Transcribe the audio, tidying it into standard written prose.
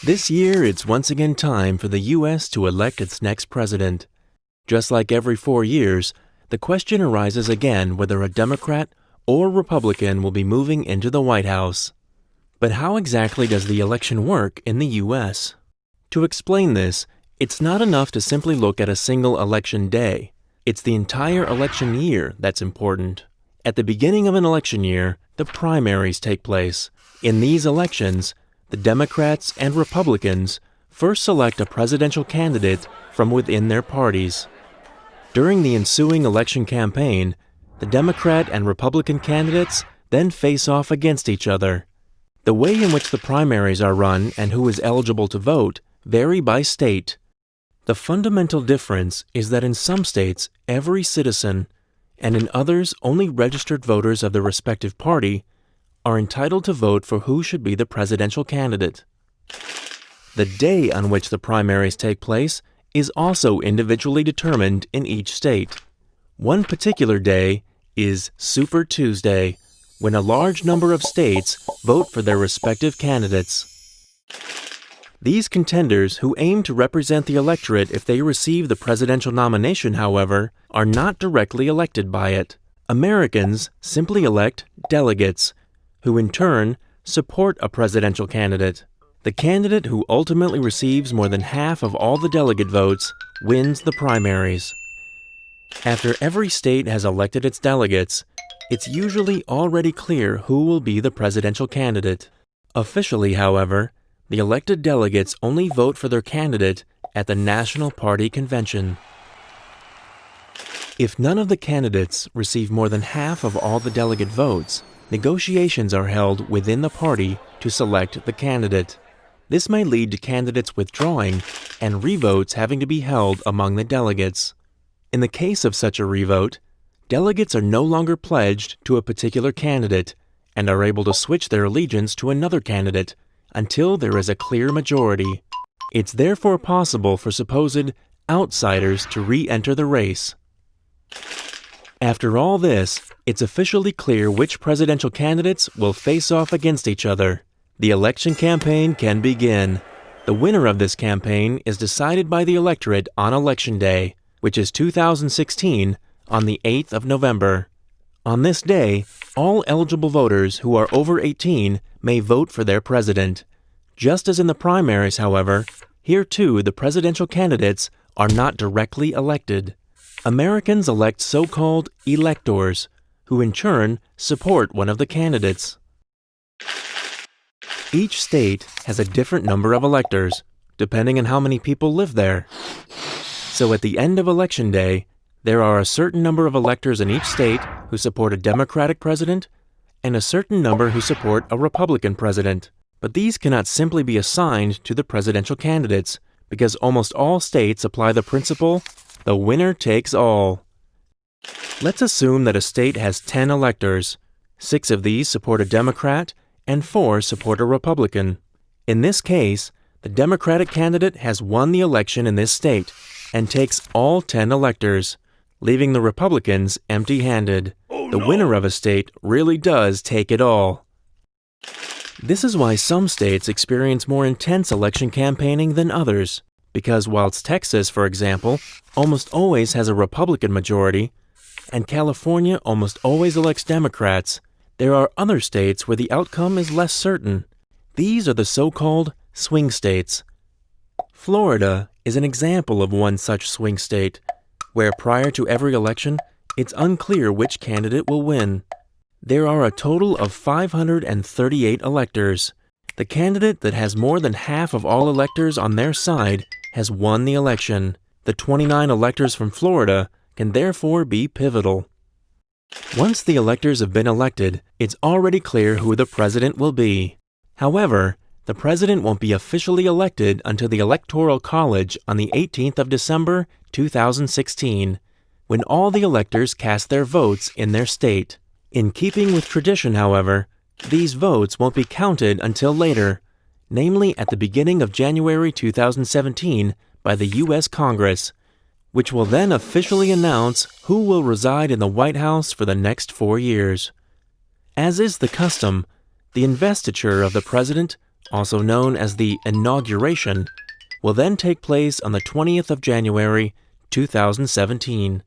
This year, it's once again time for the U.S. to elect its next president. Just like every 4 years, the question arises again whether a Democrat or Republican will be moving into the White House. But how exactly does the election work in the U.S.? To explain this, it's not enough to simply look at a single election day. It's the entire election year that's important. At the beginning of an election year, the primaries take place. In these elections, the Democrats and Republicans first select a presidential candidate from within their parties. During the ensuing election campaign, the Democrat and Republican candidates then face off against each other. The way in which the primaries are run and who is eligible to vote vary by state. The fundamental difference is that in some states, every citizen, and in others, only registered voters of the respective party, are entitled to vote for who should be the presidential candidate. The day on which the primaries take place is also individually determined in each state. One particular day is Super Tuesday, when a large number of states vote for their respective candidates. These contenders, who aim to represent the electorate if they receive the presidential nomination, however, are not directly elected by it. Americans simply elect delegates, who in turn support a presidential candidate. The candidate who ultimately receives more than half of all the delegate votes wins the primaries. After every state has elected its delegates, it's usually already clear who will be the presidential candidate. Officially, however, the elected delegates only vote for their candidate at the National Party Convention. If none of the candidates receive more than half of all the delegate votes, negotiations are held within the party to select the candidate. This may lead to candidates withdrawing and revotes having to be held among the delegates. In the case of such a revote, delegates are no longer pledged to a particular candidate and are able to switch their allegiance to another candidate until there is a clear majority. It's therefore possible for supposed outsiders to re-enter the race. After all this, it's officially clear which presidential candidates will face off against each other. The election campaign can begin. The winner of this campaign is decided by the electorate on Election Day, which is 2016, on the 8th of November. On this day, all eligible voters who are over 18 may vote for their president. Just as in the primaries, however, here too the presidential candidates are not directly elected. Americans elect so-called electors, who in turn support one of the candidates. Each state has a different number of electors, depending on how many people live there. So at the end of Election Day, there are a certain number of electors in each state who support a Democratic president and a certain number who support a Republican president. But these cannot simply be assigned to the presidential candidates, because almost all states apply the principle, the winner takes all. Let's assume that a state has 10 electors. 6 of these support a Democrat and 4 support a Republican. In this case, the Democratic candidate has won the election in this state and takes all 10 electors, leaving the Republicans empty-handed. The winner of a state really does take it all. This is why some states experience more intense election campaigning than others, because whilst Texas, for example, almost always has a Republican majority, and California almost always elects Democrats, there are other states where the outcome is less certain. These are the so-called swing states. Florida is an example of one such swing state, where prior to every election, it's unclear which candidate will win. There are a total of 538 electors. The candidate that has more than half of all electors on their side has won the election. The 29 electors from Florida can therefore be pivotal. Once the electors have been elected, it's already clear who the president will be. However, the president won't be officially elected until the Electoral College on the 18th of December, 2016, when all the electors cast their votes in their state. In keeping with tradition, however, these votes won't be counted until later, namely at the beginning of January 2017 by the U.S. Congress, which will then officially announce who will reside in the White House for the next 4 years. As is the custom, the investiture of the president also known as the inauguration, will then take place on the 20th of January, 2017.